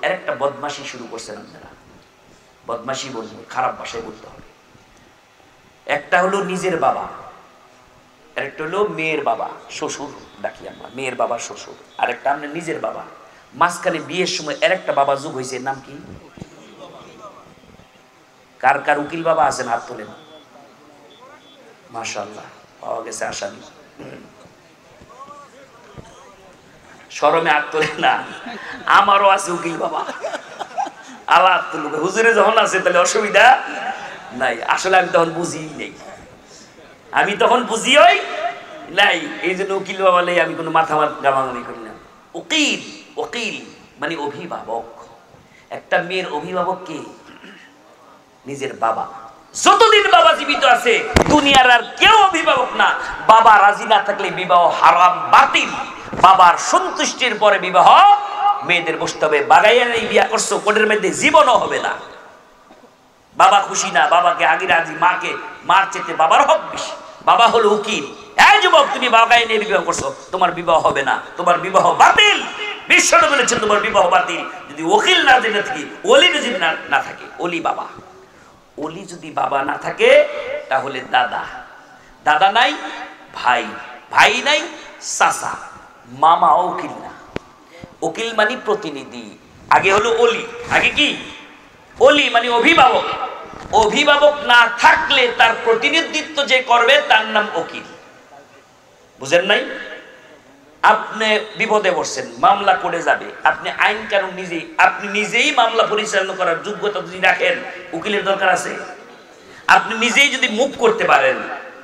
এর একটা বদমাশি শুরু করছেন আপনারা। বদমাশি বলবো, খারাপ ভাষায় বলতে হবে। একটা হলো নিজের বাবা, আরেকটা হলো মেয়ের বাবা, শ্বশুর ডাকি আমরা, মেয়ের বাবা শ্বশুর। আরেকটা আমরা নিজের বাবা। মাঝখানে বিয়ের সময় এর একটা বাবা যোগ হয়েছে, নাম কি? কার কার উকিল বাবা আছেন হাত তোলেন। মাশাআল্লাহ, পাওয়া গেছে আসামি। শরমে হাত তোলে না, আমারও আছে উকিল বাবা। আল্লাহ হাত তুলবে, হুজুরে যখন আছে তাহলে অসুবিধা নাই। আসলে আমি তখন বুঝি নেই, আমি তখন বুঝিও নাই, এই জন্য উকিল বাবা নেই, আমি কোনো মাথা গামাগামি করি না। উকিল, উকিল মানে অভিভাবক। একটা মেয়ের অভিভাবক কে? নিজের বাবা। যতদিন বাবা জীবিত আছে দুনিয়ার আর কেউ অভিভাবক না। বাবা রাজি না থাকলে বিবাহ হারাম, বাতিল। বাবার সন্তুষ্টির পরে বিবাহ মেয়েদের বসতে হবে। বাগাইয়া বিয়া করছো, কোটের মধ্যে জীবনও হবে না। বাবা খুশি না, বাবাকে আগে রাজি, মাকে মার চেতে বাবার হক বেশি। বাবা হলো উকিল। এই যুবক, তুমি বাগায় নিয়ে বিবাহ করছো, তোমার বিবাহ হবে না, তোমার বিবাহ বাতিল। বিশ্বনবী বলেছেন তোমার বিবাহ বাতিল যদি উকিল না জেনে থাকি, ওলি যদি না থাকে। ওলি বাবা, ওলি যদি বাবা না থাকে তাহলে দাদা, দাদা নাই ভাই, ভাই নাই চাচা, মামা উকিল না। উকিল মানে প্রতিনিধি। আগে হলো ওলি, আগে কি? ওলি মানে অভিভাবক। অভিভাবক না থাকলে তার প্রতিনিধিত্ব যে করবে তার নাম উকিল। বুঝেন নাই? আপনি বিপদে পড়ছেন, মামলা করে যাবে, আপনি আইন কানুন নিজেই, আপনি নিজেই মামলা পরিচালনা করার যোগ্যতা যদি রাখেন, উকিলের দরকার আছে? আপনি নিজেই যদি মুভ করতে পারেন,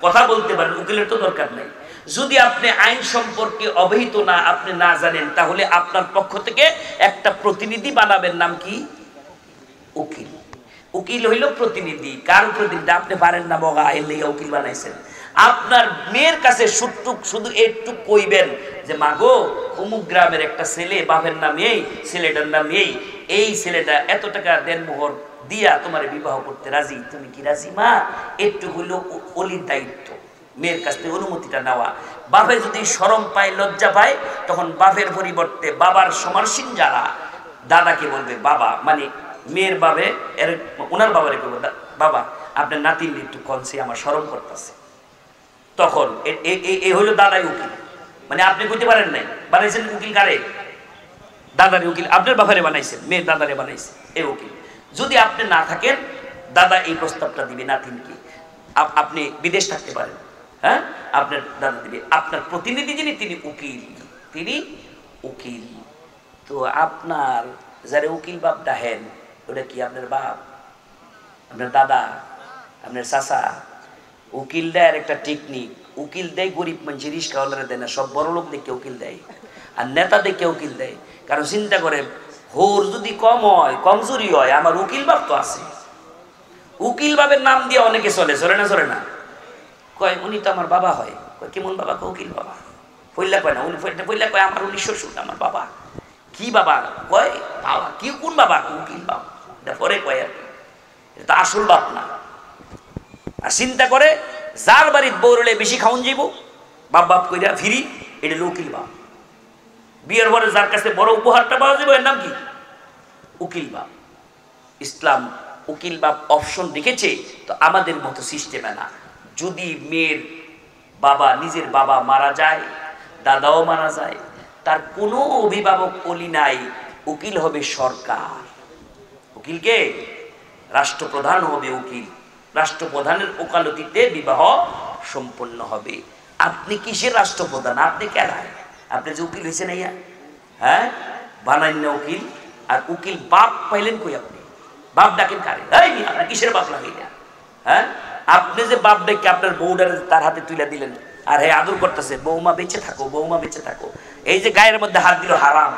কথা বলতে পারেন, উকিলের তো দরকার নাই। যদি আপনি আইন সম্পর্কে অবহিত না, আপনি না জানেন, তাহলে আপনার পক্ষ থেকে একটা প্রতিনিধি বানাবেন, নাম কি? উকিল। উকিল হইল প্রতিনিধি। কার প্রতিনিধি? আপনি পারেন না বগা, এর লেগে উকিল বানাইছেন। আপনার মেয়ের কাছে শুধু একটু কইবেন যে মা গো, অমুক গ্রামের একটা ছেলে, বাপের নাম এই, ছেলেটার নাম এই ছেলেটা এত টাকা দেনমোহর দিয়া তোমার বিবাহ করতে রাজি, তুমি কি রাজি মা? একটু হইল অলির দায়িত্ব, মেয়ের কাছ থেকে অনুমতিটা নেওয়া। বাপে যদি শরম পায়, লজ্জা পায়, তখন বাপের পরিবর্তে বাবার সমানসীন যারা, দাদাকে বলবে বাবা, মানে মেয়ের বাবে ওনার বাবারে বলবে বাবা আপনার নাতির একটু কনসে, আমার শরম করতেছে। তখন এই হইল দাদাই উকিল। মানে আপনি কইতে পারেন নাই, বানাইছেন উকিল কারে? দাদারে উকিল। আপনার বাবারে বানাইছেন, মেয়ের দাদারে বানাইছে, এই উকিল। যদি আপনি না থাকেন, দাদা এই প্রস্তাবটা দিবে নাতিনকে। আপনি বিদেশ থাকতে পারেন, হ্যাঁ, আপনার দাদা দিবে। আপনার প্রতিনিধি যিনি, তিনি উকিল, তিনি উকিল। তো আপনার যারা উকিল বাপ ডাহেন, ওটা কি আপনার বাপ, আপনার দাদা, আপনার চাচা? উকিল দেয় একটা টেকনিক। উকিল দেয় গরিব মানুষ, রিস্কাওয়ালারা দেয় না, সব বড় লোক দেখে উকিল দেয়, আর নেতা দেখে উকিল দেয়। কারণ চিন্তা করে, হোর যদি কম হয়, কমজোরি হয়, আমার উকিল বাপ তো আছে। উকিল বাপের নাম দিয়ে অনেকে চলে, চলে না? চলে না? কয় উনি তো আমার বাবা হয়। কয় কেমন বাবা? উকিল বাবা। পইলা কয় না, উনি পইলা কয় আমার উনি শ্বশুর, আমার বাবা। কি বাবা? কয় বাবা। কি কোন বাবা? উকিল বাবা। এটা পরে কয় আর কি, এটা আসল বাপ না। আর চিন্তা করে, যার বাড়ির বউরলে বেশি খাওন যাইব, বাপ বাপ কইরা ফিরি, এটা উকিল বাপ। বিয়ের পরে যার কাছে বড় উপহারটা পাওয়া যাবে, এর নাম কি? উকিল বাপ। ইসলাম উকিল বাপ অপশন রেখেছে, তো আমাদের মতো সিস্টেমে না। যদি মেয়ের বাবা, নিজের বাবা মারা যায়, দাদাও মারা যায়, তার কোনো অভিভাবক ওলি নাই, উকিল হবে সরকার। উকিলকে রাষ্ট্রপ্রধান হবে উকিল। রাষ্ট্রপ্রধানের ওকালতিতে বিবাহ সম্পন্ন হবে। আপনি কিসের রাষ্ট্রপ্রধান? আপনি কেনায়? আপনি যে উকিল হয়েছেন, হ্যাঁ, বানাইন না উকিল। আর উকিল বাপ পাইলেন কই? আপনি বাপ ডাকেন কারে? আপনার কিসের বাপ লাগে? হ্যাঁ, আপনি যে বাপ ডেকে আপনার বউটার তার হাতে তুলে দিলেন, আর হ্যাঁ আদর করতেছে, বৌমা বেঁচে থাকো, বৌমা বেঁচে থাকো। এই যে গায়ের মধ্যে হাত দিল, হারাম।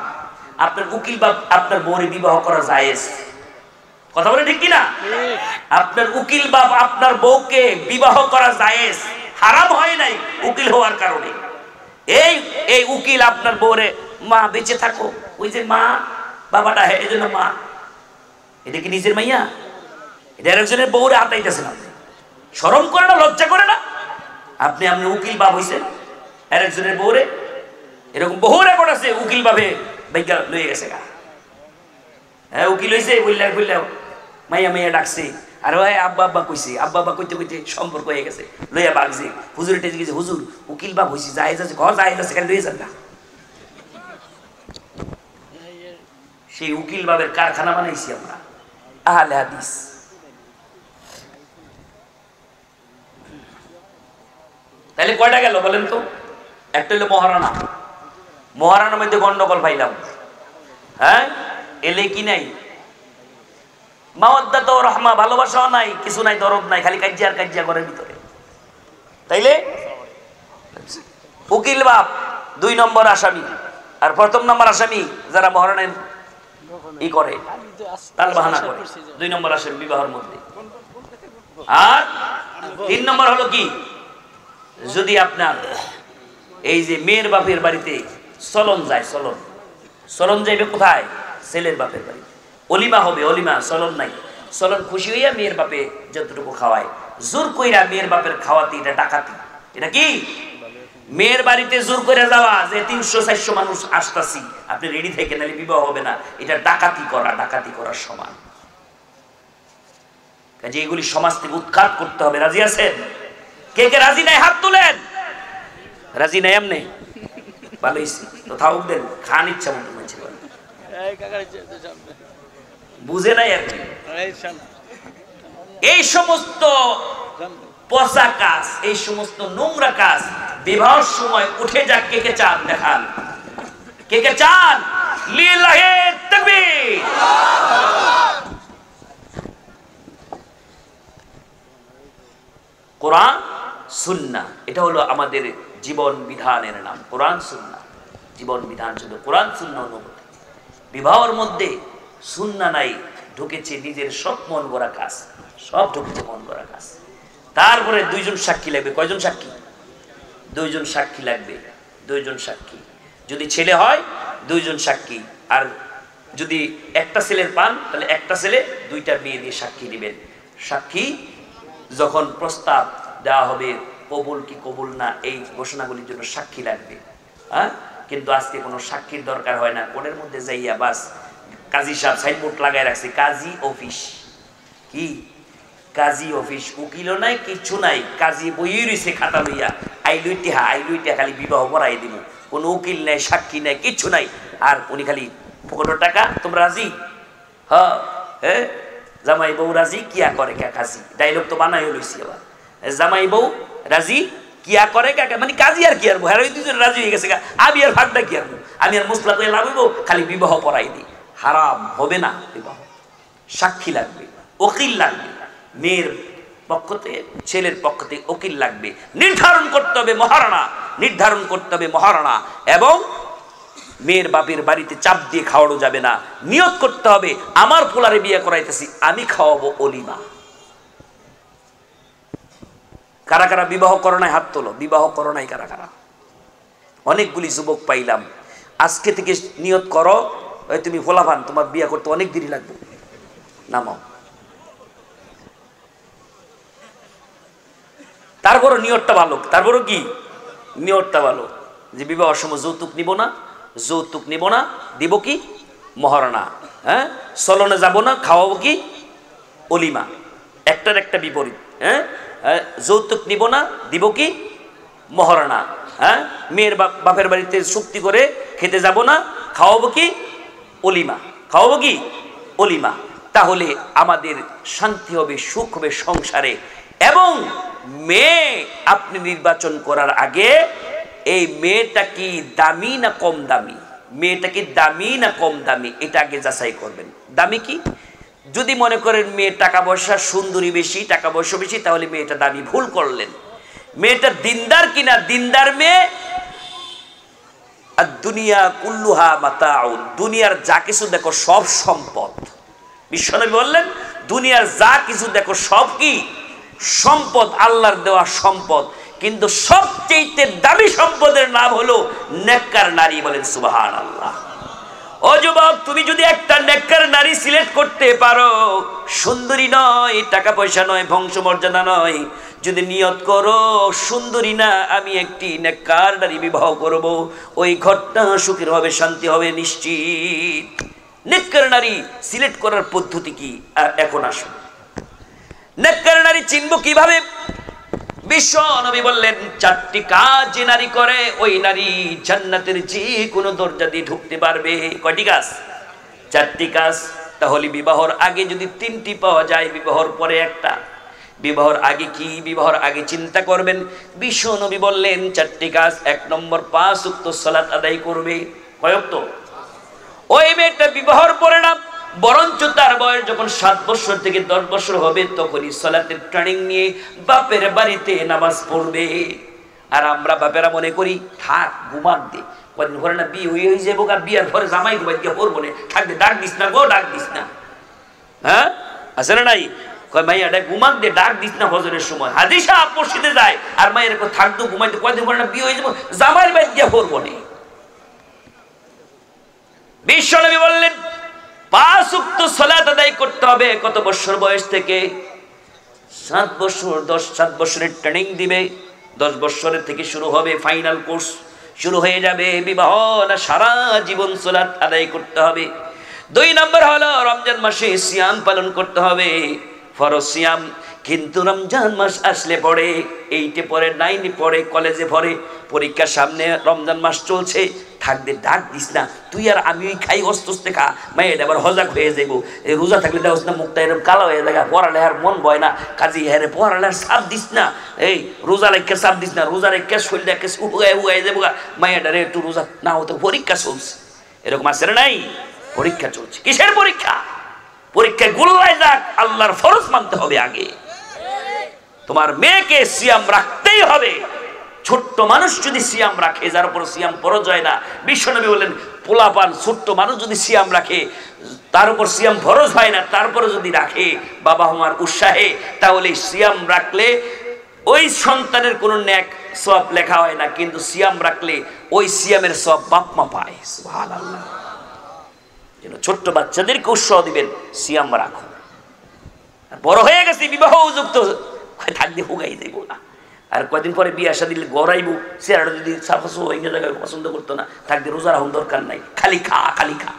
আপনার উকিল বাপ আপনার বউরে বিবাহ করা জায়েজ। কথা বলে ঠিক কিনা? আপনার উকিল বাপ আপনার বউকে বিবাহ করা জায়েজ, হারাম হয় নাই উকিল হওয়ার কারণে। এই উকিল আপনার বউরে মা বেঁচে থাকো, ওই যে মা বাবাটা, হ্যাঁ এই জন্য মা। এটা কি নিজের মাইয়া? এটা একজনের বউরে হাতাইতেছেন আপনি। শরম করে না? লজ্জা করে না? আপনি উকিল বাপ হইছেন একজনের বউরে। এরকম বহু রেকর্ড আছে, উকিল বাপে লয়ে গেছে গা। হ্যাঁ উকিল হয়েছে বললে বললেও মাইয়া মাইয়া ডাকছে আর ভাই আব্বা আব্বা কইছে আব্বা আব্বা কইতে কইতে সম্পর্ক হয়ে গেছে লইয়া বাগছে হুজুর টেজে গেছে হুজুর উকিল বাপ হয়েছি জায়েজ আছে ঘর জায়েজ আছে খালি লইয়ে যান না সেই উকিল বাবের কারখানা বানাইছি আমরা আহলে হাদিস তাহলে কয়টা গেল বলেন তো একটা হলো মহারানা মহারানার মধ্যে গন্ডগোল পাইলাম হ্যাঁ এলে কি নাই মাওয়াদ্দাত ও রহমা ভালোবাসাও নাই কিছু নাই দরদ নাই খালি কাজিয়া আর কাজিয়া ঘরের ভিতরে তাইলে উকিল বাপ 2 নম্বর আসামি আর প্রথম নম্বর আসামি যারা মহারানের ই করে তাল বাহানা করে 2 নম্বর আসামি বিবাহের মধ্যে আর 3 নম্বর হলো কি যদি আপনার এই যে মেয়ের বাপের বাড়িতে চলন যায় চলন যাইবে কোথায় ছেলের বাপের বাড়ি অলিমা হবে অলিমা চলন নাই চলন খুশি হইয়া মেয়ের বাপে যতটুকু খাওয়ায় জোর কইরা মেয়ের বাপের খাওয়াতে এটা ডাকাতি এটা কি মেয়ের বাড়িতে জোর করে যাওয়া যে 300-400 মানুষ আসতাছি আপনি রেডি থেকে নালে বিবাহ হবে না এটা ডাকাতি করার সমান কাজে এগুলি সমাজ থেকে উৎখাত করতে হবে রাজি আছেন কে কে রাজি নাই হাত তুলেন রাজি নাই এমনি ভালো হইছে তো থাক দেন খান ইচ্ছা মতো মানছে বুঝে নাই আর কি এই সমস্ত পচা কাজ এই সমস্ত নোংরা কাজ বিবাহের সময় উঠে যাক কে কে চান দেখান কে কে চান লিল্লাহি তাকবীর কোরআন সুন্নাহ এটা হলো আমাদের জীবন বিধানের নাম কোরআন সুন্নাহ জীবন বিধান শুধু কোরআন সুন্নাহ অনুমতি বিবাহের মধ্যে সুন্নাহ নাই ঢুকেছে নিজের সব মন গড়া কাজ সব ঢুকেছে মন গড়া কাজ তারপরে 2 জন সাক্ষী লাগবে কয়জন সাক্ষী 2 জন সাক্ষী লাগবে 2 জন সাক্ষী যদি ছেলে হয় 2 জন সাক্ষী আর যদি একটা ছেলের পান তাহলে একটা ছেলে 2টা মেয়ে দিয়ে সাক্ষী দিবেন সাক্ষী যখন প্রস্তাব দেওয়া হবে কবুল কি কবুল না এই ঘোষণাগুলির জন্য সাক্ষী লাগবে হ্যাঁ কিন্তু আজকে কোনো সাক্ষীর দরকার হয় না কোর্টের মধ্যে যাইয়া বাস কাজী সাহেব সাইনবোর্ড লাগায় রাখছে কাজী অফিস কি কাজী অফিস উকিলও নাই কিছু নাই কাজী বই রইছে খাতা লইয়া আইলুইটা খালি বিবাহ করাই দিব কোনো উকিল নাই সাক্ষী নাই কিছু নাই আর উনি খালি পকেটের টাকা তোমরা রাজি হ্যাঁ জামাই বউ রাজি কিয়া করে কে কাজী ডায়লগ তো বানাই লইছি আবার জামাই বউ রাজি কিয়া করে কাকা মানে কাজী আর কি আর হ্যাঁ 2 জন রাজি হয়ে গেছে আমি আর ভাগটা কি আর আমি আর মুসলা করে লাভ হইব খালি বিবাহ পড়াই দিই হারাম হবে না বিবাহ সাক্ষী লাগবে উকিল লাগবে মেয়ের পক্ষ থেকে ছেলের পক্ষ থেকে উকিল লাগবে নির্ধারণ করতে হবে মহারণা এবং মেয়ের বাপের বাড়িতে চাপ দিয়ে খাওয়ানো যাবে না নিয়ত করতে হবে আমার পোলারে বিয়ে করাইতেছি আমি খাওয়াবো অলিমা কারা কারা বিবাহ করো নাই হাত তোলো বিবাহ করো নাই কারা কারা অনেকগুলি যুবক পাইলাম আজকে থেকে নিয়ত করো তুমি ফোলাভান তোমার বিয়ে করতে অনেক দেরি লাগবে নামাও তারপরও নিয়তটা ভালো তারপরও কি নিয়তটা ভালো যে বিবাহের সময় যৌতুক নিব না দিব কি মহারণা হ্যাঁ চলনে যাব না খাওয়াবো কি অলিমা একটার একটা বিপরীত হ্যাঁ যৌতুক নিব না দিব কি মহারণা হ্যাঁ মেয়ের বাপের বাড়িতে চুক্তি করে খেতে যাব না খাওয়াবো কি অলিমা তাহলে আমাদের শান্তি হবে সুখ হবে সংসারে এবং মেয়ে আপনি নির্বাচন করার আগে এই মেয়েটা কি দামি না কম দামি এটা আগে যাচাই করবেন দামি কি যদি মনে করেন মেয়ে টাকা পয়সা সুন্দরী বেশি টাকা পয়সা বেশি তাহলে মেয়েটা দামি ভুল করলেন মেয়েটা দিনদার কিনা দিনদার মেয়ে আর দুনিয়া কুল্লুহা মাতাউন দুনিয়ার যা কিছু দেখো সব সম্পদ বিশ্বনবী বললেন দুনিয়ার যা কিছু দেখো সব কি সম্পদ আল্লাহর দেওয়া সম্পদ কিন্তু সবচেয়ে দামি সম্পদের নাম হলো নেককার নারী বলেন সুবহানাল্লাহ ও যুবক তুমি যদি একটা নেককার নারী সিলেক্ট করতে পারো সুন্দরী নয় টাকা পয়সা নয় বংশমর্যাদা নয় যদি নিয়ত করো সুন্দরী না আমি একটি নেককার নারী বিবাহ করব ওই ঘরটা সুখের হবে শান্তি হবে নিশ্চিত নেককার নারী সিলেক্ট করার পদ্ধতি কি এখন আসুন। নেককার নারী চিনব কিভাবে? বিশ্ব নবী বললেন 4টি কাজ যে নারী করে ওই নারী জান্নাতের যে কোনো দরজা দিয়ে ঢুকতে পারবে। কয়টি কাজ? 4টি কাজ। তাহলে বিবাহর আগে যদি 3টি পাওয়া যায়, বিবাহর পরে একটা। বিবাহর আগে কি? বিবাহর আগে চিন্তা করবেন। বিশ্ব নবী বললেন 4টি কাজ। 1 নম্বর 5 ওয়াক্ত সালাত আদায় করবে। কয় ওয়াক্ত? ওই মেয়েটা বিবাহর পরে না, বরঞ্চ তার বয়স যখন 7 বছর থেকে 10 বছর হবে তখনই সালাতের ট্রেনিং নিয়ে বাপের বাড়িতে নামাজ পড়বে। আর আমরা বাপেরা মনে করি থাক ঘুমাক দে, কদিন পরে না বিয়ে হয়ে যাবো, আর বিয়ার পরে জামাই ঘুমাই দিয়ে পড়বো না, থাকবে ডাক দিস না গো, ডাক দিস না। হ্যাঁ আছে না নাই? কয় মাইয়াটা ঘুমাক দে, ডাক দিস না ফজরের সময়। হাদিসা মসজিদে যায় আর মায়ের থাকতো ঘুমাইতে, কদিন পরে না বিয়ে হয়ে যাবো, জামাইয়ের বাড়ি দিয়ে পড়বো না। বিশ্বনবী বললেন 5 ওয়াক্ত সালাত আদায় করতে হবে। কত বছর বয়স থেকে? 7 বছর। 7 বছরের ট্রেনিং দিবে। 10 বছরের থেকে শুরু হবে, ফাইনাল কোর্স শুরু হয়ে যাবে। বিবাহ না সারা জীবন সালাত আদায় করতে হবে। 2 নম্বর হলো রমজান মাসে সিয়াম পালন করতে হবে, ফরজ সিয়াম। কিন্তু রমজান মাস আসলে পড়ে 8 পড়ে, 9 পড়ে, কলেজে পড়ে, পরীক্ষার সামনে, রমজান মাস চলছে, থাকবে ডাক দিস না, তুই আর আমি খাই অস্তে খা, মায়ের আবার হজাক হয়ে যাবো। এই রোজা থাকলে দেওয়া না, মুখটা এরকম কালো হয়ে যায়, পড়ালেখার মন বয় না, কাজে হ্যাঁ পড়ালেখার চাপ দিস না, এই রোজা রেখে চাপ দিস না, রোজা রেখে শরীর রেখে উগায় যাবো, মায়ের একটু রোজা না হতো, পরীক্ষা চলছে। এরকম আছে না নাই? পরীক্ষা চলছে। কিসের পরীক্ষা? পরীক্ষায় গোল্লায় যাক, আল্লাহর ফরজ মানতে হবে আগে। তোমার মেয়েকে সিয়াম রাখতেই হবে। ছোট্ট মানুষ যদি সিয়াম রাখে, যার উপর সিয়াম ফরজ হয় না, বিশ্বনবী বললেন পোলাপান ছোট্ট মানুষ যদি সিয়াম রাখে, তার উপর সিয়াম ফরজ হয় না, তারপরে যদি রাখে বাবা মার উৎসাহে, তাহলে সিয়াম রাখলে ওই সন্তানের কোনো নেক সওয়াব লেখা হয় না, কিন্তু সিয়াম রাখলে ওই সিয়ামের সওয়াব বাপ মা পায়। সুবহানাল্লাহ। যেন ছোট্ট বাচ্চাদেরকে উৎসাহ দিবেন সিয়াম রাখো। বড় হয়ে গেছে, বিবাহ উপযুক্ত, থাকতে হুগাই যাইব না, আর কয়দিন পরে বিয়ে আসা দিলে গড়াইবো, চেহারাটা যদি সাফাসু হয়ে জায়গায় পছন্দ করতো না, থাকতে রোজা রাখুন দরকার নাই, খালি খা খালি খা,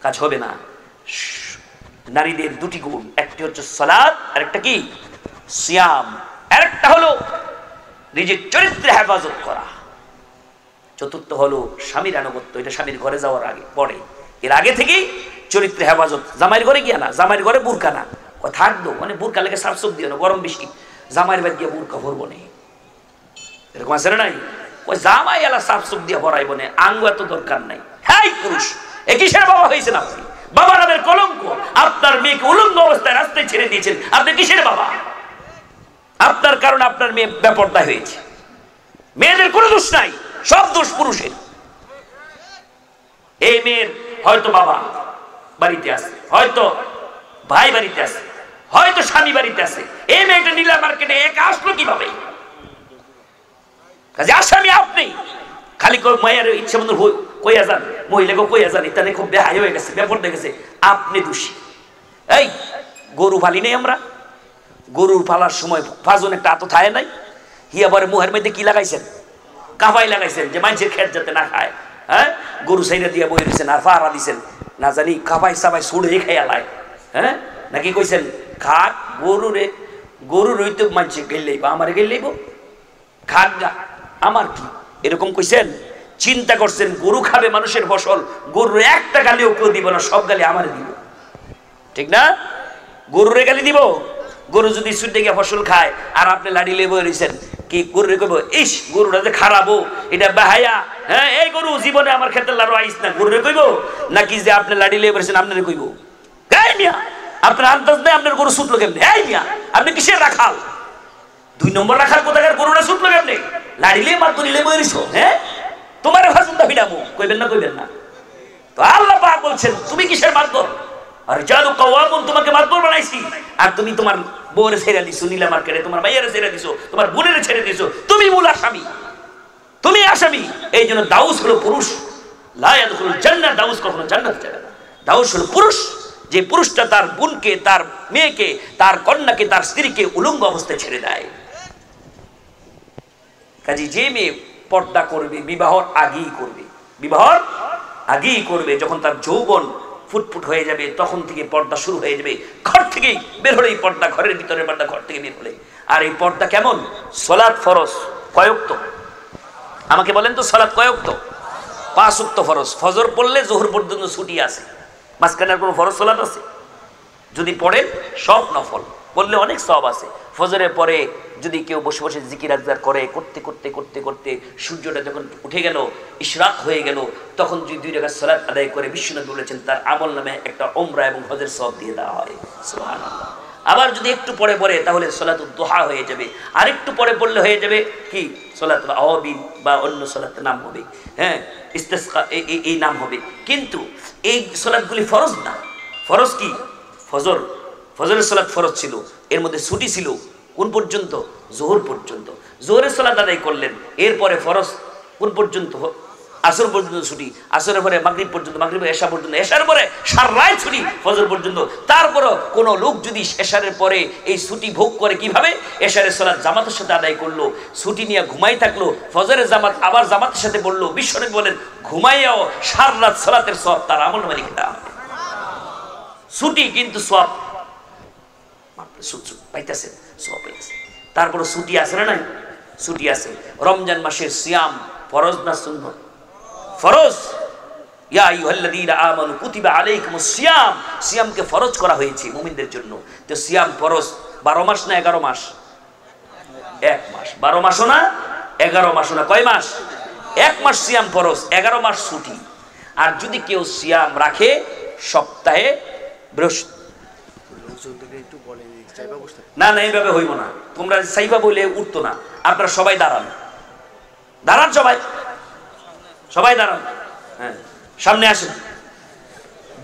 কাজ হবে না। নারীদের 2টি গুণ, একটি হচ্ছে সালাত, আরেকটা কি? সিয়াম। আরেকটা হলো নিজের চরিত্রে হেফাজত করা। চতুর্থ হলো স্বামীর আনুগত্য। এটা স্বামীর ঘরে যাওয়ার আগে পরে, এর আগে থেকেই চরিত্রে হেফাজত। জামাইয়ের ঘরে গিয়া না, জামাইয়ের ঘরে বুরকা না, থাকবো মানে বুরকা লেগে সাফসুপ দিও না, গরম বেশি, জামাইয়ের বাদ গিয়ে বুরকা ভরবো না, এরকম আছে না নাই? ওই জামাই এলা সাফসুপ দিয়ে ভরাইবো না, আঙ্গ এত দরকার নাই। হ্যাঁ পুরুষ, এ কিসের বাবা হয়েছেন আপনি? বাবা নামের কলঙ্ক। আপনার মেয়েকে উলঙ্গ অবস্থায় রাস্তায় ছেড়ে দিয়েছেন, আপনি কিসের বাবা? আপনার কারণে আপনার মেয়ে বেপর্দা হয়েছে। মেয়েদের কোনো দোষ নাই, সব দোষ পুরুষের। এই মেয়ের হয়তো বাবা বাড়িতে আছে, হয়তো ভাই বাড়িতে আছে, হয়তো স্বামী বাড়িতে আছে, এই মেয়েটা নীলা মার্কেটে একা আসলো কিভাবে? কাজে আসামি আপনি। খালি মায়ের ইচ্ছে মতো কইয়া যান, মহিলাকে কইয়া যান, এটা খুব বেহাই হয়ে গেছে, ব্যাপার দেখেছে, আপনি দোষী। এই গরু ফালি নেই আমরা, গরুর ফালার সময় ফাজন একটা আতো থায় নাই, হিয়াবারে মুহের মধ্যে কি লাগাইছেন? কাফাই লাগাইছেন, যে মানুষের খেত যাতে না খায়। হ্যাঁ, গরু সাইডা দিয়া বই দিচ্ছেন আর ফাড়া দিচ্ছেন, না জানি কাফাই সাফাই ছুড়ে খাইয়া লাই। হ্যাঁ, নাকি কইছেন খাট গরুরে, গরুর হইতে মানছে গেলেই বা আমার গেলেইব খাট গা আমার কি, এরকম কইছেন? চিন্তা করছেন গরু খাবে মানুষের ফসল, গরুর একটা গালিও কেউ দিব না, সব গালি আমারে দিব, ঠিক না? গরুরে গালি দিব? গরু যদি ছুটে গিয়ে ফসল খায় আর আপনি লাড়ি লেবো রয়েছেন, কি গরুরে কইব ইস গরুটা যে খারাপো, এটা বাহায়া, হ্যাঁ এই গরু জীবনে আমার ক্ষেত্রে লাড়ো আইস না, গরুরে কইব? নাকি যে আপনি লাড়ি লেবো রয়েছেন আপনারে কইব? গাই মিয়া, আপনার আন্দাজ নেই আপনার গরু ছুটলো কেমনে? এই মিয়া, আপনি কিসের রাখাল? 2 নম্বর রাখাল কোথাকার, গরুটা ছুটলো কেমনে? লাড়িলে মার তুলিলে বইরিস, হ্যাঁ তোমার ভাষণটা ভিড়াবো, কইবেন না? কইবেন না তো? আল্লাহ পাক বলছেন তুমি কিসের মারধর? আর জাদু কাওয়ামুন, তোমাকে মারধর বানাইছি, আর তুমি তোমার বউরে ছেড়ে দিছো নীলা মার্কেটে, তোমার ভাইয়ারে ছেড়ে দিছো, তোমার বোনের ছেড়ে দিছো, তুমি মূল আসামি, তুমি আসামি। এই জন্য দাউস হলো পুরুষ, লা ইয়াদখুলুল জান্নাহ, দাউস কখনো জান্নাত যাবে না। দাউস হলো পুরুষ, যে পুরুষটা তার বোনকে, তার মেয়েকে, তার কন্যাকে, তার স্ত্রীকে উলঙ্গ অবস্থায় ছেড়ে দেয়। কাজে যে মেয়ে পর্দা করবে বিবাহর আগেই করবে, বিবাহর আগেই করবে, যখন তার যৌবন ফুটফুট হয়ে যাবে তখন থেকে পর্দা শুরু হয়ে যাবে। ঘর থেকেই বের হলেই পর্দা, ঘরের ভিতরে পর্দা, ঘর থেকে বের হলে। আর এই পর্দা কেমন? সালাত ফরজ কয় ওয়াক্ত? আমাকে বলেন তো, সালাত কয় ওয়াক্ত? 5 ওয়াক্ত ফরজ। ফজর পড়লে জোহর পর্যন্ত ছুটি আছে, মাঝখানে কোনো ফরজ সালাত আছে? যদি পড়েন সব নফল, বললে অনেক সওয়াব আছে। ফজরের পরে যদি কেউ বসে বসে জিকির আজকার করে, করতে করতে করতে করতে সূর্যটা যখন উঠে গেল, ইশরাক হয়ে গেল, তখন যদি 2 রাকাত সালাত আদায় করে, বিশ্বনবী বলেছেন তার আমল নামে একটা উমরা এবং হজের সওয়াব দিয়ে দেওয়া হয়। সুবহানাল্লাহ। আবার যদি একটু পরে পড়ে তাহলে সালাতুদ দুহা হয়ে যাবে, আর একটু পরে পড়লে হয়ে যাবে কি সালাতুল আওয়াবিন বা অন্য সালাতের নাম হবে, হ্যাঁ ইস্তিসকা, এই নাম হবে। কিন্তু এই সালাতগুলি ফরজ না। ফরজ কি? ফজর, ফজরের সালাত ফরজ ছিল, এর মধ্যে ছুটি ছিল কোন পর্যন্ত? জোহর পর্যন্ত। জোহরের সালাত আদায় করলেন, এরপরে ফরজ কোন পর্যন্ত? আসর পর্যন্ত ছুটি, আসরের পরে মাগরিব পর্যন্ত, মাগরিব এশা পর্যন্ত, এশার পরে সারা রাত ছুটি ফজর পর্যন্ত। তারপরও কোনো লোক যদি এশারের পরে এই ছুটি ভোগ করে, কিভাবে? এশারের সালাত জামাতের সাথে আদায় করলো, ছুটি নিয়ে ঘুমাই থাকলো, ফজরের জামাত আবার জামাতের সাথে পড়লো, বিশ্বনবী বলেন ঘুমাইয়াও সারা রাত সালাতের সওয়াব তার আমল নামে লিখে দেওয়া হবে। ছুটি কিন্তু সওয়াব পাইতেছেন, সওয়াব পাইতেছেন। তারপরে ছুটি আছে না নাই? ছুটি আছে। রমজান মাসের সিয়াম ফরজ না সুন্নাত? ফরজ। ইয়া আইয়ুহাল্লাযীনা আমানু কুতিবা আলাইকুমুস সিয়াম, সিয়ামকে ফরজ করা হয়েছে মুমিনদের জন্য। তো সিয়াম ফরজ 12 মাস না 11 মাস? 1 মাস। 12 মাসও না 11 মাসও না, কয় মাস? 1 মাস সিয়াম ফরজ, 11 মাস ছুটি। আর যদি কেউ সিয়াম রাখে সপ্তাহে না না, এইভাবে হইব না। তোমরা সাইবা বলে উঠতো না। আপনারা সবাই দাঁড়ান, দাঁড়ান, সবাই সবাই দাঁড়ান, হ্যাঁ সামনে আসেন।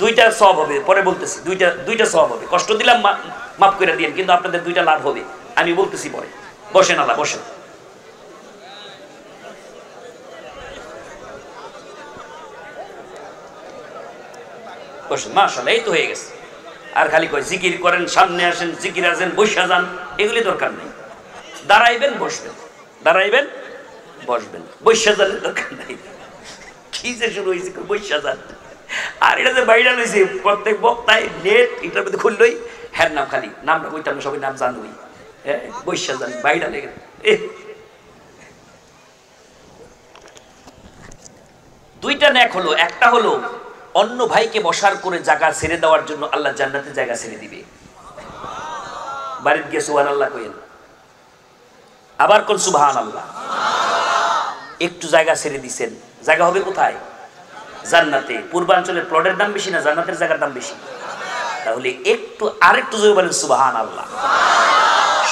2টা সওয়াব হবে, পরে বলতেছি। 2টা সওয়াব হবে। কষ্ট দিলাম, মাফ করে দিয়েন, কিন্তু আপনাদের 2টা লাভ হবে, আমি বলতেছি পরে। বসেন আল্লাহ, বসেন। বসেন, মাশাআল্লাহ, এই তো হয়ে গেছে। আর খালি কয় জিকির করেন, সামনে আসেন, জিকির আসেন, বৈশা যান, এগুলি দরকার নেই। দাঁড়াইবেন, বসবেন, দাঁড়াইবেন, বসবেন, বৈশা যানের দরকার নাই। কি যে শুরু হয়েছে বৈশা যান। আর এটা যে ভাইরাল হয়েছে, প্রত্যেক বক্তায় নেট এটার মধ্যে খুললই হ্যাঁ নাম, খালি নামটা কইতাম না, সবাই নাম জানবই। হ্যাঁ বৈশা যান, ভাইরাল হয়ে গেছে। 2টা নেক হলো। একটা হলো অন্য ভাইকে বসার করে জায়গা ছেড়ে দেওয়ার জন্য আল্লাহ জান্নাতে জায়গা ছেড়ে দিবে। বাড়িতে গিয়ে সুবহানাল্লাহ কইেন, আবার কোন সুবহানাল্লাহ। একটু জায়গা ছেড়ে দিছেন, জায়গা হবে কোথায়? জান্নাতে। পূর্বাঞ্চলের প্লটের দাম বেশি না জান্নাতের জায়গার দাম বেশি? তাহলে একটু আরেকটু জোরে বলেন সুবহানাল্লাহ।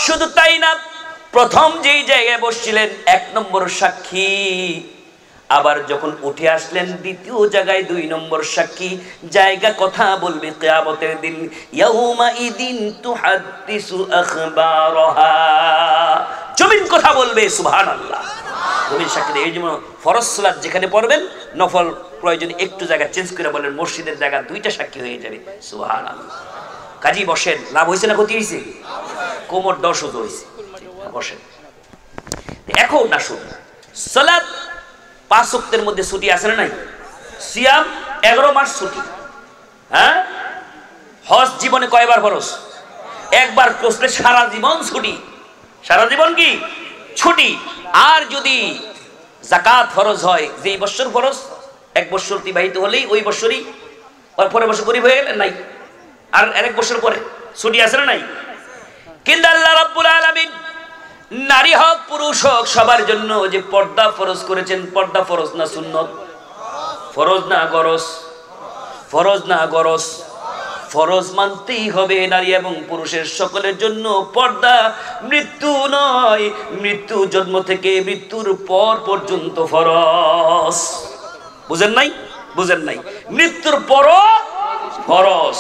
শুধু তাই না, প্রথম যেই জায়গায় বসছিলেন 1 নম্বর সাক্ষী, আবার যখন উঠে আসলেন 2য় জায়গায় 2 নম্বর সাক্ষী। জায়গা কথা বলবে কিয়ামতের দিন, ইয়াউমা ইদিন তুহাদ্দিসু আখবারাহা, জমিন কথা বলবে। সুবহানাল্লাহ। জমিন সাক্ষী। এই জন্য ফরজ সালাত যেখানে পড়বেন, নফল প্রয়োজন একটু জায়গা চেঞ্জ করে বলেন, মসজিদের জায়গা 2টা সাক্ষী হয়ে যাবে। সুবহানাল্লাহ। কাজী বসেন, লাভ হয়েছে না ক্ষতি হয়েছে? কোমর 10 ওজু হয়েছে। বসেন। এখন আসুন, সালাত 5 ওয়াক্তের মধ্যে ছুটি আছে না নাই? সিয়াম 11 মাস ছুটি। হ্যাঁ, হজ জীবনে কয়বার ফরজ? 1 বার। করলে সারা জীবন ছুটি, সারা জীবন কি ছুটি। আর যদি যাকাত ফরজ হয়, যেই বছর ফরজ 1 বছর অতিবাহিত হলেই ওই বছরই, ওর পরের বছর গরিব হয়ে গেলেন নাই, আর 1 বছর পরে ছুটি আছে না নাই? কিন্তু আল্লাহ রাব্বুল আলামিন নারী হোক পুরুষ হোক সবার জন্য যে পর্দা ফরজ করেছেন, পর্দা ফরজ না সুন্নত? ফরজ না গরজ? ফরজ না গরজ? ফরজ মানতেই হবে নারী এবং পুরুষের সকলের জন্য। পর্দা মৃত্যু নয়, মৃত্যু জন্ম থেকে মৃত্যুর পর পর্যন্ত ফরজ। বুঝেন নাই? বুঝেন নাই? মৃত্যুর পরও ফরজ,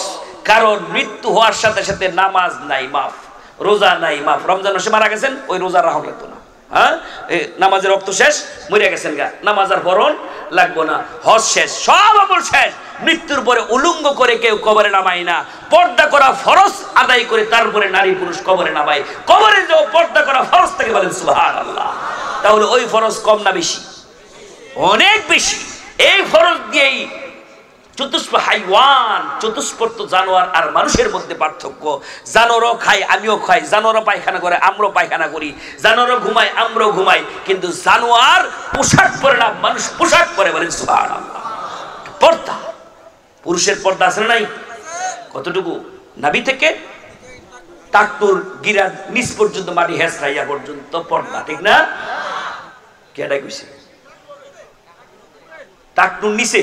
কারণ মৃত্যু হওয়ার সাথে সাথে নামাজ নাই মাফ, রোজা নাই মাফ। রমজান মাসে মারা গেছেন, ওই রোজা রাখা লাগতো না। হ্যাঁ, নামাজের রক্ত শেষ, মরে গেছেন গা, নামাজ আর পড়ন লাগবো না। হজ শেষ, সব আমল শেষ। মৃত্যুর পরে উলঙ্গ করে কেউ কবরে নামায় না, পর্দা করা ফরজ আদায় করে তারপরে নারী পুরুষ কবরে নামায়। কবরে যাও পর্দা করা ফরজ থেকে বলেন সুবহানাল্লাহ। তাহলে ওই ফরজ কম না বেশি? অনেক বেশি। এই ফরজ দিয়েই চতুষ্প হাইওয়ান, চতুষ্পদ জানোয়ার আর মানুষের মধ্যে পার্থক্য। জানোয়ারও খায়, আমিও খাই, জানোয়ারও পায়খানা করে, আমরাও পায়খানা করি, জানোয়ারও ঘুমায়, আমরাও ঘুমাই, কিন্তু জানোয়ার পোশাক পরে না, মানুষ পোশাক পরে। বলেন সুবহানাল্লাহ। পর্দা, পুরুষের পর্দা আছে না নাই? কতটুকু? নাভি থেকে টাকটুর গিরার নিচ পর্যন্ত, মাটি হেঁচড়াইয়া পর্যন্ত পর্দা, ঠিক না? কেডা কইছে? টাকটুর নিচে।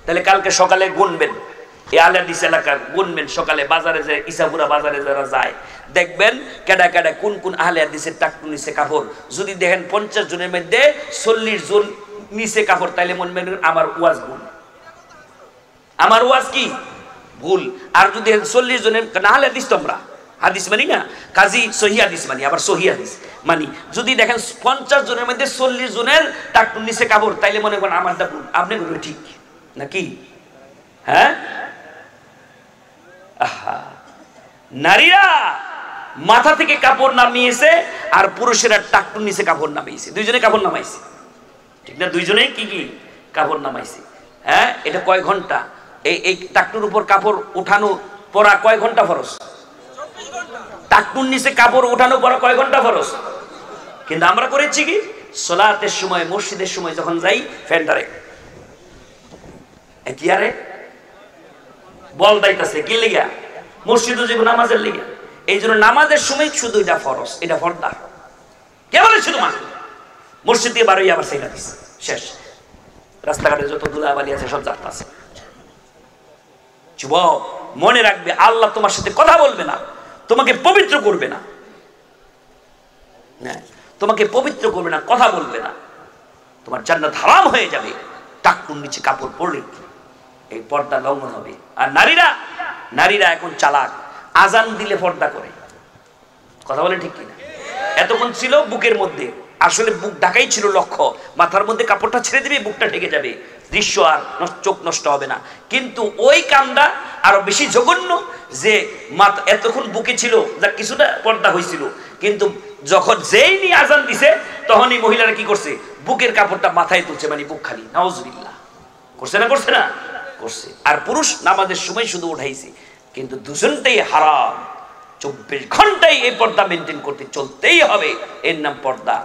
তাহলে কালকে সকালে গুনবেন, এই আলাদিস এলাকার গুনবেন, সকালে বাজারে যে ইসাপুরা বাজারে যারা যায় দেখবেন কেডা কেডা কোন কোন আহলে হাদিসের টাকটুর নিচে কাপড়। যদি দেখেন 50 জনের মধ্যে 40 জন নিচে কাপড়, তাইলে মনে করেন আমার ওয়াজ ভুল, আমার ওয়াজ কি ভুল। আর যদি 40 জনের, না হলে হাদিস তো আমরা হাদিস মানি না, কাজী সহি হাদিস মানি, আবার সহি হাদিস মানি। যদি দেখেন 50 জনের মধ্যে 40 জনের টাকটুর নিচে কাপড়, তাইলে মনে করেন আমারটা ভুল, আপনি বলবেন ঠিক নাকি? হ্যাঁ, আহা, নারীরা মাথা থেকে কাপড় নামিয়েছে আর পুরুষেরা টাকটুর নিচে কাপড় নামিয়েছে, দুইজনে কাপড় নামাইছে, ঠিক না? দুইজনে কি কি কাপড় নামাইছে। হ্যাঁ, এটা কয় ঘন্টা? এই টাকটুর উপর কাপড় উঠানো পরা কয় ঘন্টা ফরজ? টাকটুর নিচে কাপড় উঠানো পরা কয় ঘন্টা ফরজ? কিন্তু আমরা করেছি কি, সালাতের সময়, মসজিদের সময় যখন যাই, ফ্যানটারে কি আরে বল দাইতাছে, কি লিগা? মসজিদে যাব নামাজের লিগা। এই জন্য নামাজের সময় শুধু এটা ফরজ, এটা পর্দা। কে বলে শুধু মাত্র মসজিদ দিয়ে বারোই আবার সেইটা দিচ্ছে, শেষ। রাস্তাঘাটে যত ধুলাবালি আছে সব যাচ্ছে। যুবক, মনে রাখবে, আল্লাহ তোমার সাথে কথা বলবে না, তোমাকে পবিত্র করবে না, তোমাকে পবিত্র করবে না, কথা বলবে না, তোমার জান্নাত হারাম হয়ে যাবে টাকটুর নিচে কাপড় পরলে। এই পর্দা লঙ্ঘন হবে। আর নারীরা এখন চালাক, আজান দিলে পর্দা করে। কথা বলে ঠিক কিনা? এতক্ষণ ছিল বুকের মধ্যে, আসলে বুক ঢাকাই ছিল লক্ষ্য, মাথার মধ্যে কাপড়টা ছেড়ে দিবে, বুকটা ঢেকে যাবে, দৃশ্য আর চোখ নষ্ট হবে না। কিন্তু ওই কামটা আরো বেশি জঘন্য, যে মাথা এতক্ষণ বুকে ছিল, যা কিছুটা পর্দা হয়েছিল, কিন্তু যখন যেই নিয়ে আজান দিছে, তখনই মহিলারা কি করছে, বুকের কাপড়টা মাথায় তুলছে, মানে বুক খালি। নাউজুবিল্লাহ। করছে না? করছে না? করছে। আর পুরুষ নামাজের সময় শুধু উঠাইছে, কিন্তু দুজনটাই হারাম। 24 ঘন্টাই এই পর্দা মেনটেন করতে চলতেই হবে, এর নাম পর্দা।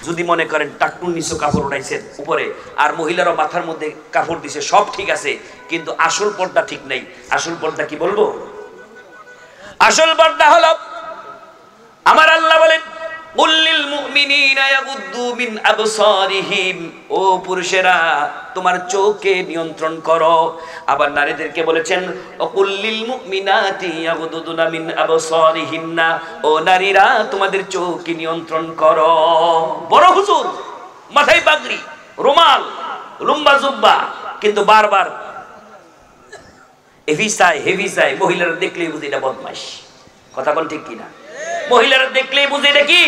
যদি মনে করেন টাকটুর নিচে কাপড় উঠাইছেন উপরে, আর মহিলারা মাথার মধ্যে কাপড় দিছে, সব ঠিক আছে, কিন্তু আসল পর্দা ঠিক নাই। আসল পর্দা কি বলবো? আসল পর্দা হলো, আমার আল্লাহ বলেন, কুল্লিল মুমিনিনা ইয়াগুদ্দু মিন আবসারিহিম, ও পুরুষেরা তোমার চোখকে নিয়ন্ত্রণ করো। আবার নারীদেরকে বলেছেন, কুল্লিল মুমিনাতি ইয়াগুদ্দুনা মিন আবসারিহিন্না, ও নারীরা তোমাদের চোখকে নিয়ন্ত্রণ করো। বড় হুজুর, মাথায় পাগড়ি, রুমাল, লম্বা জুব্বা, কিন্তু বারবার হেভি চাই, মহিলারা দেখলেই বুঝি এটা বদমাইশ। কথা কোন ঠিক কিনা? মহিলারা দেখলেই বুঝে এটা কি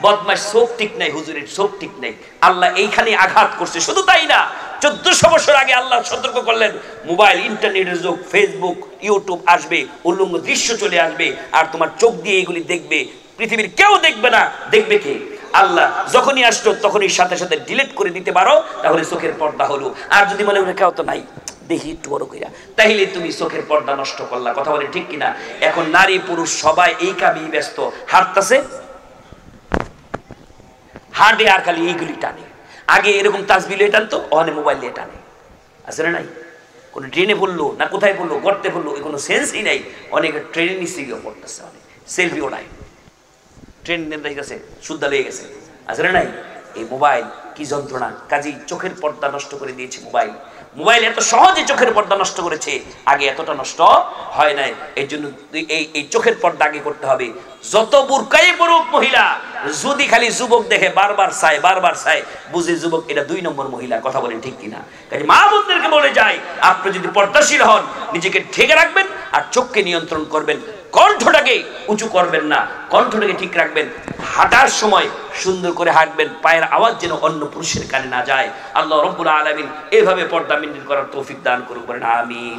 বদমাশ। চোখ ঠিক নাই, হুজুরের চোখ ঠিক নাই। আল্লাহ এইখানে আঘাত করছে। শুধু তাই না, 1400 বছর আগে আল্লাহ সতর্ক করলেন, মোবাইল, ইন্টারনেটের যুগ, ফেসবুক, ইউটিউব আসবে, উল্লঙ্গ দৃশ্য চলে আসবে, আর তোমার চোখ দিয়ে এগুলি দেখবে, পৃথিবীর কেউ দেখবে না। দেখবে কে? আল্লাহ। যখনই আসতো তখনই সাথে সাথে ডিলিট করে দিতে পারো, তাহলে চোখের পর্দা হলো। আর যদি মনে করে কেউ তো নাই, দেখি একটু বড় কইরা, তাইলে তুমি চোখের পর্দা নষ্ট করলা। কথা বলে ঠিক কিনা? এখন নারী পুরুষ সবাই এই কামেই ব্যস্ত, হাঁটতেছে, হাঁটে আর খালি এইগুলি টানে। আগে এরকম তাসবিহ লয়ে টানতো, ওখানে মোবাইল দিয়ে টানে। আছে না নাই? কোনো ট্রেনে পড়লো না কোথায় পড়লো, গর্তে পড়লো, এই কোনো সেন্সই নাই। অনেকে ট্রেনে নিচে গিয়ে পড়তেছে, অনেক সেলফিও নাই, ট্রেন নিয়ে গেছে, সুদ্ধা লেগে গেছে। আছে না নাই? এই মোবাইল কি যন্ত্রণা! কাজেই চোখের পর্দা নষ্ট করে দিয়েছে মোবাইল। মোবাইল এত সহজে চোখের পর্দা নষ্ট করেছে, আগে এতটা নষ্ট হয় নাই। এই জন্য এই চোখের পর্দা আগে করতে হবে। যত বুরকাই পড়ুক মহিলা, যদি খালি যুবক দেখে বারবার চায়, বুঝে যুবক এটা 2 নম্বর মহিলা। কথা বলেন ঠিক কিনা? কাজে মা বোনদেরকে বলে যায়, আপনি যদি পর্দাশীল হন, নিজেকে ঢেকে রাখবেন আর চোখকে নিয়ন্ত্রণ করবেন, কণ্ঠটাকে উঁচু করবেন না, কণ্ঠটাকে ঠিক রাখবেন, হাঁটার সময় সুন্দর করে হাঁটবেন, পায়ের আওয়াজ যেন অন্য পুরুষের কানে না যায়। আল্লাহ রাব্বুল আলামিন এভাবে পর্দা মেনটেন করার তৌফিক দান করুন, বলেন আমিন।